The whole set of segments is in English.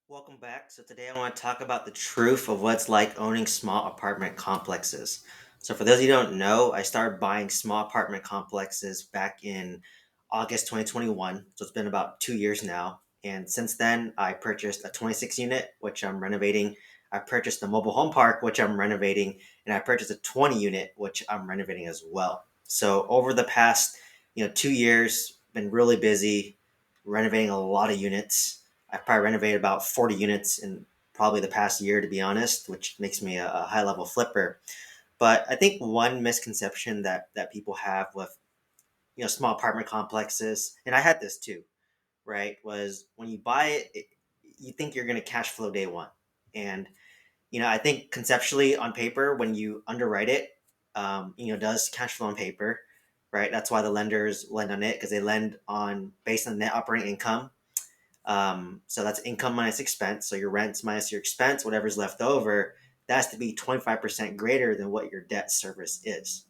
Welcome back. So today I want to talk about the truth of what's like owning small apartment complexes. So for those of you who don't know, I started buying small apartment complexes back in August 2021. So it's been about 2 years now. And since then, I purchased a 26 unit, which I'm renovating. I purchased a mobile home park, which I'm renovating, and I purchased a 20 unit, which I'm renovating as well. So over the past, 2 years, been really busy renovating a lot of units. I probably renovated about 40 units in probably the past year, to be honest, which makes me a high level flipper. But I think one misconception that people have with small apartment complexes, and I had this too, right, was when you buy it, you think you're going to cash flow day one, and I think conceptually on paper when you underwrite it, it does cash flow on paper, right? That's why the lenders lend on it because they lend on based on net operating income. So that's income minus expense. So your rents minus your expense, whatever's left over, that has to be 25% greater than what your debt service is.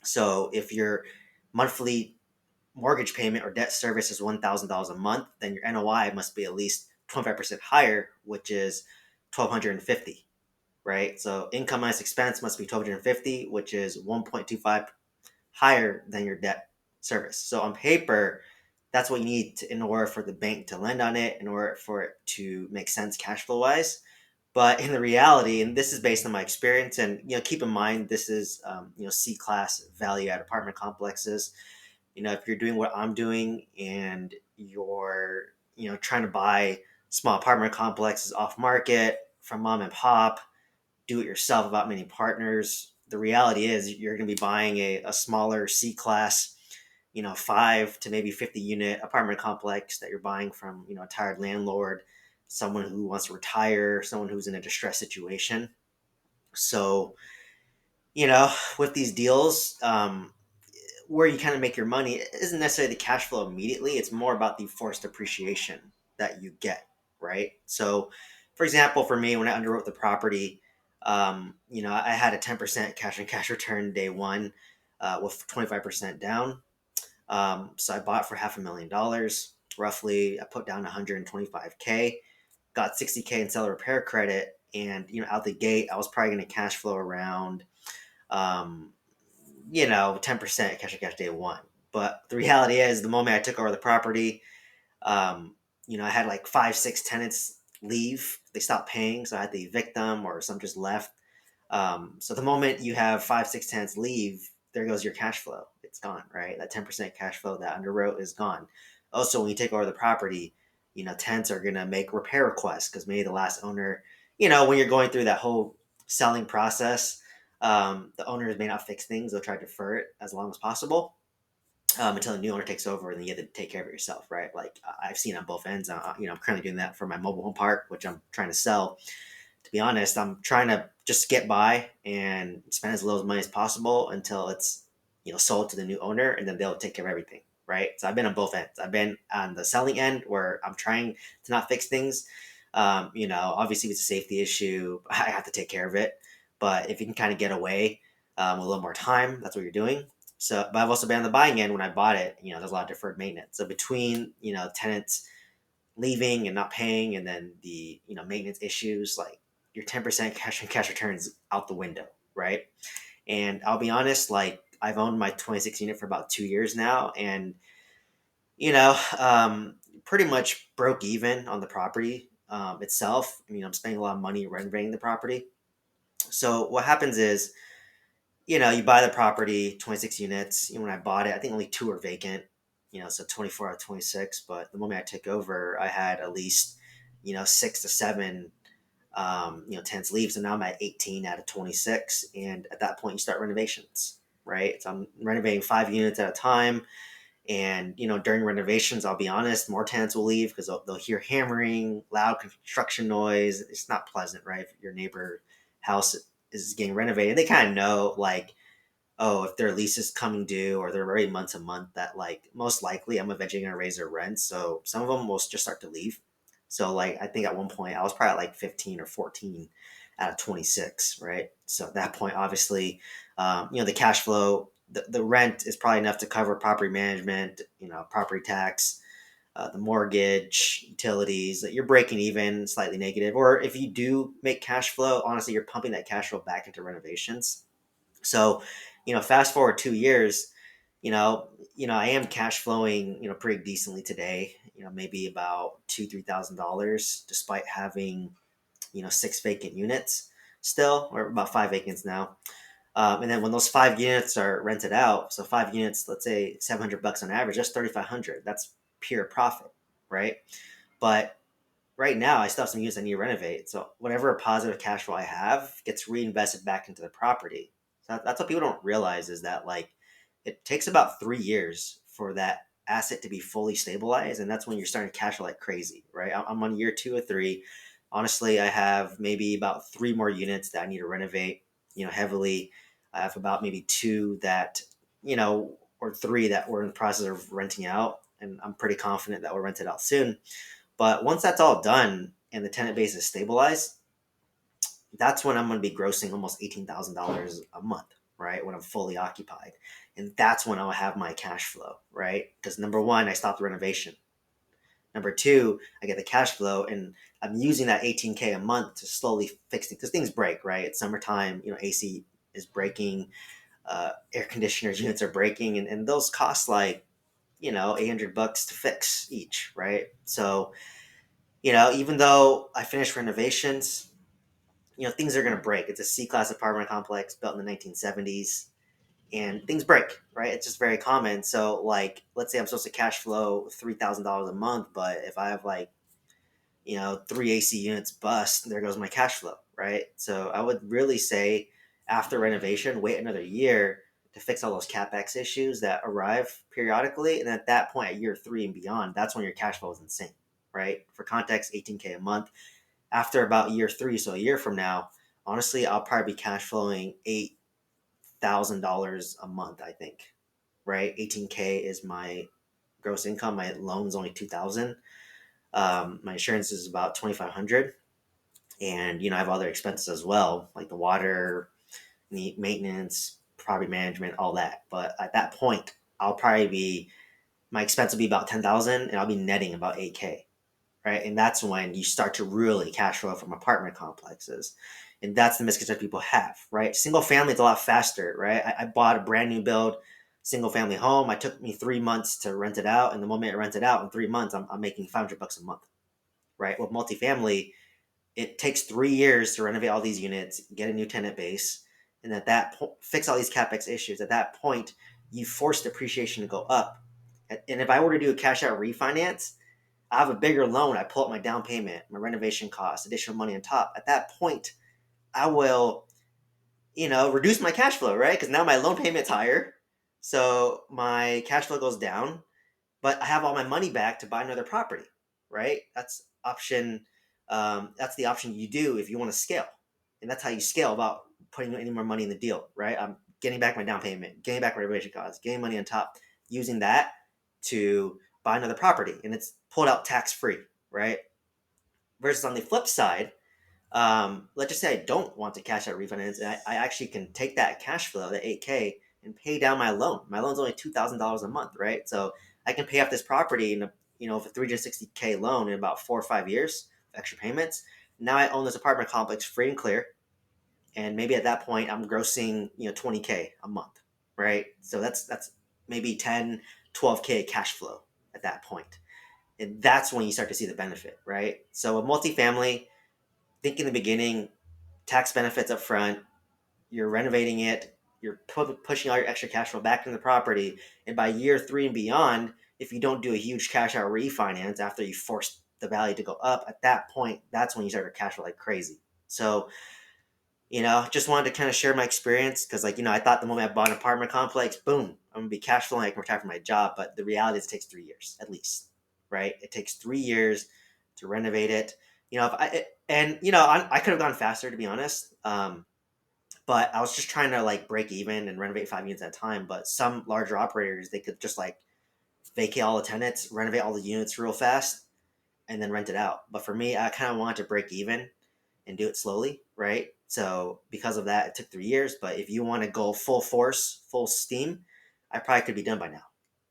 So if your monthly mortgage payment or debt service is $1,000 a month, then your NOI must be at least 25% higher, which is 1,250, right? So income minus expense must be 1,250, which is 1.25 higher than your debt service. So on paper, that's what you need in order for the bank to lend on it, in order for it to make sense cash flow wise. But in the reality, and this is based on my experience, and keep in mind this is C class value add apartment complexes. If you're doing what I'm doing and you're trying to buy small apartment complexes off market from mom and pop, do it yourself without many partners. The reality is you're going to be buying a smaller C class, 5 to maybe 50 unit apartment complex that you're buying from, a tired landlord, someone who wants to retire, someone who's in a distressed situation. So, with these deals, where you kind of make your money isn't necessarily the cash flow immediately. It's more about the forced appreciation that you get, right? So, for example, for me, when I underwrote the property, I had a 10% cash on cash return day one, with 25% down. So I bought for $500,000 roughly. I put down 125K, got 60K in seller repair credit, and out the gate, I was probably going to cash flow around um, 10% cash on cash day one. But the reality is, the moment I took over the property, I had like 5, 6 tenants leave. They stopped paying, so I had to evict them, or some just left. So the moment you have 5, 6 tenants leave, there goes your cash flow. It's gone, right? That 10% cash flow that underwrote is gone. Also, when you take over the property, tenants are gonna make repair requests because maybe the last owner, when you're going through that whole selling process, the owners may not fix things. They'll try to defer it as long as possible, until the new owner takes over, and then you have to take care of it yourself, right? Like I've seen on both ends. I'm currently doing that for my mobile home park, which I'm trying to sell. To be honest, I'm trying to just get by and spend as little money as possible until it's sold to the new owner, and then they'll take care of everything, right? So I've been on both ends. I've been on the selling end where I'm trying to not fix things. Obviously, if it's a safety issue, I have to take care of it. But if you can kind of get away with a little more time, that's what you're doing. So, but I've also been on the buying end when I bought it. There's a lot of deferred maintenance. So between tenants leaving and not paying, and then the maintenance issues, like your 10% cash and cash returns out the window, right? And I'll be honest, like I've owned my 26 unit for about 2 years now, and you know, um, pretty much broke even on the property itself. I mean, I'm spending a lot of money renovating the property. So what happens is, you buy the property, 26 units. When I bought it, I think only two were vacant. So 24 out of 26. But the moment I took over, I had at least, 6 to 7 tenants leave. So now I'm at 18 out of 26. And at that point, you start renovations, right? So I'm renovating 5 units at a time. And, during renovations, I'll be honest, more tenants will leave because they'll hear hammering, loud construction noise. It's not pleasant, right? If your neighbor house is getting renovated, they kind of know, like, oh, if their lease is coming due or they're already month to month, that like most likely I'm eventually going to raise their rent. So some of them will just start to leave. So like I think at one point I was probably at like 15 or 14 out of 26, right? So at that point, obviously, the cash flow, the rent is probably enough to cover property management, property tax, the mortgage, utilities, you're breaking even, slightly negative. Or if you do make cash flow, honestly, you're pumping that cash flow back into renovations. So, fast forward 2 years, I am cash flowing, pretty decently today. Maybe about $2,000-3,000, despite having, six vacant units still, or about five vacants now. And then when those five units are rented out, so five units, let's say $700 on average, that's 3,500. That's pure profit, right? But right now, I still have some units I need to renovate. So whatever positive cash flow I have gets reinvested back into the property. So that's what people don't realize is that like it takes about 3 years for that asset to be fully stabilized, and that's when you're starting to cash flow like crazy, right? I'm on year 2 or 3. Honestly, I have maybe about three more units that I need to renovate, heavily. I have about maybe two that, or three that we're in the process of renting out, and I'm pretty confident that we'll rent it out soon. But once that's all done and the tenant base is stabilized, that's when I'm going to be grossing almost $18,000 a month, right? When I'm fully occupied. And that's when I'll have my cash flow, right? Because number one, I stopped the renovation. Number two, I get the cash flow and I'm using that 18K a month to slowly fix things because things break, right? It's summertime, AC is breaking, air conditioners units are breaking, and those cost like, $800 to fix each, right? So, even though I finished renovations, things are going to break. It's a C-class apartment complex built in the 1970s, and things break, right? It's just very common. So, like, let's say I'm supposed to cash flow $3,000 a month, but if I have like, three AC units bust, there goes my cash flow, right? So, I would really say after renovation, wait another year to fix all those capex issues that arrive periodically, and at that point, at year 3 and beyond, that's when your cash flow is insane, right? For context, 18K a month after about year 3, so a year from now, honestly, I'll probably be cash flowing $8,000 a month. I think, right? 18K is my gross income. My loan's only 2,000. My insurance is about 2,500, and I have other expenses as well, like the water, the maintenance, property management, all that. But at that point, I'll probably be my expense will be about 10,000, and I'll be netting about 8K, right? And that's when you start to really cash flow from apartment complexes. And that's the misconception people have, right? Single family is a lot faster, right? I bought a brand new build single family home. It took me 3 months to rent it out. And the moment I rent it out in 3 months, I'm making $500 a month, right? With multifamily, it takes 3 years to renovate all these units, get a new tenant base, and at that point, fix all these capex issues. At that point, you force depreciation to go up. And if I were to do a cash out refinance, I have a bigger loan. I pull up my down payment, my renovation costs, additional money on top. At that point, I will, reduce my cash flow, right? Because now my loan payment's higher. So my cash flow goes down, but I have all my money back to buy another property, right? That's the option you do if you want to scale. And that's how you scale about putting any more money in the deal, right? I'm getting back my down payment, getting back my renovation costs, getting money on top, using that to buy another property. And it's pulled out tax free, right? Versus on the flip side, let's just say I don't want to cash out refinance, and I actually can take that cash flow, the 8K, and pay down my loan. My loan's only $2,000 a month, right? So I can pay off this property in with a 360K loan in about 4 or 5 years of extra payments. Now I own this apartment complex free and clear, and maybe at that point I'm grossing 20K a month, right? So that's maybe 10, 12K cash flow at that point, and that's when you start to see the benefit, right? So a multifamily, think in the beginning, tax benefits up front, you're renovating it, you're pushing all your extra cash flow back into the property, and by year 3 and beyond, if you don't do a huge cash out refinance after you force the value to go up, at that point, that's when you start to cash flow like crazy. So, just wanted to kind of share my experience because, like, I thought the moment I bought an apartment complex, boom, I'm gonna be cash flowing, I can retire from my job. But the reality is, it takes 3 years at least, right? It takes 3 years to renovate it. If I and I could have gone faster to be honest, but I was just trying to like break even and renovate 5 units at a time. But some larger operators, they could just like vacate all the tenants, renovate all the units real fast, and then rent it out. But for me, I kind of wanted to break even and do it slowly, right? So because of that, it took 3 years. But if you want to go full force, full steam, I probably could be done by now,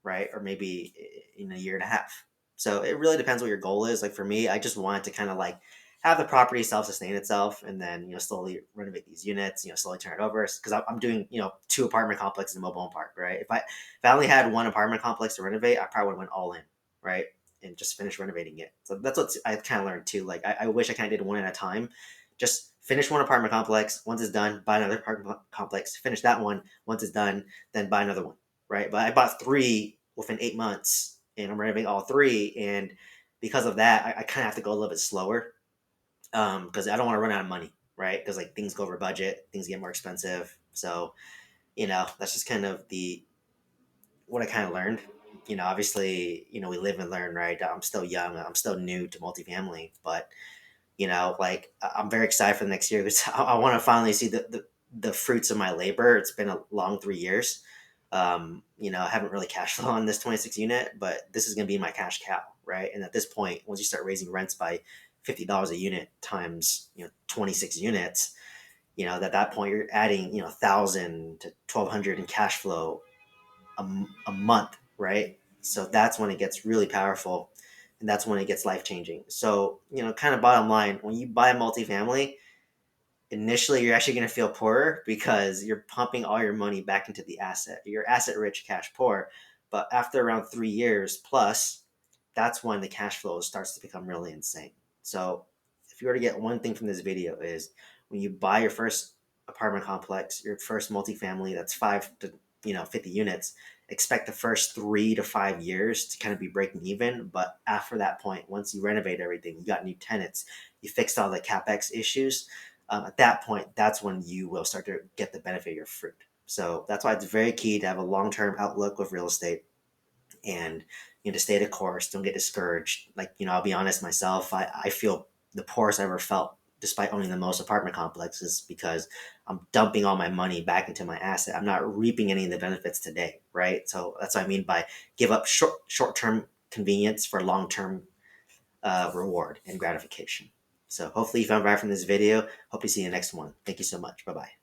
right? Or maybe in a year and a half. So it really depends what your goal is. Like for me, I just wanted to kind of like have the property self-sustain itself, and then slowly renovate these units, slowly turn it over, because I'm doing two apartment complexes in mobile home park, right? If I only had one apartment complex to renovate, I probably would have went all in, right, and just finish renovating it. So that's what I kind of learned too. Like I wish I kind of did one at a time. Just finish one apartment complex. Once it's done, buy another apartment complex. Finish that one. Once it's done, then buy another one, right? But I bought three within 8 months, and I'm renovating all three. And because of that, I kind of have to go a little bit slower, because I don't want to run out of money, right? Because like things go over budget, things get more expensive. So that's just kind of the what I kind of learned. Obviously, we live and learn, right? I'm still young. I'm still new to multifamily, but like I'm very excited for the next year because I want to finally see the fruits of my labor. It's been a long 3 years. I haven't really cash flow on this 26 unit, but this is going to be my cash cow, right? And at this point, once you start raising rents by $50 a unit times 26 units, at that point you're adding 1,000 to 1,200 in cash flow a month, right? So that's when it gets really powerful, and that's when it gets life changing. So, kind of bottom line, when you buy a multifamily, initially you're actually going to feel poorer because you're pumping all your money back into the asset. You're asset rich, cash poor. But after around 3 years plus, that's when the cash flow starts to become really insane. So if you were to get one thing from this video is when you buy your first apartment complex, your first multifamily that's 5 to 50 units, expect the first 3 to 5 years to kind of be breaking even. But after that point, once you renovate everything, you got new tenants, you fixed all the capex issues, at that point, that's when you will start to get the benefit of your fruit. So that's why it's very key to have a long term outlook with real estate, and to stay the course. Don't get discouraged. Like I'll be honest myself. I feel the poorest I ever felt despite owning the most apartment complexes because I'm dumping all my money back into my asset. I'm not reaping any of the benefits today, right? So that's what I mean by give up short term convenience for long term reward and gratification. So hopefully you found value from this video. Hope to see you in the next one. Thank you so much. Bye bye.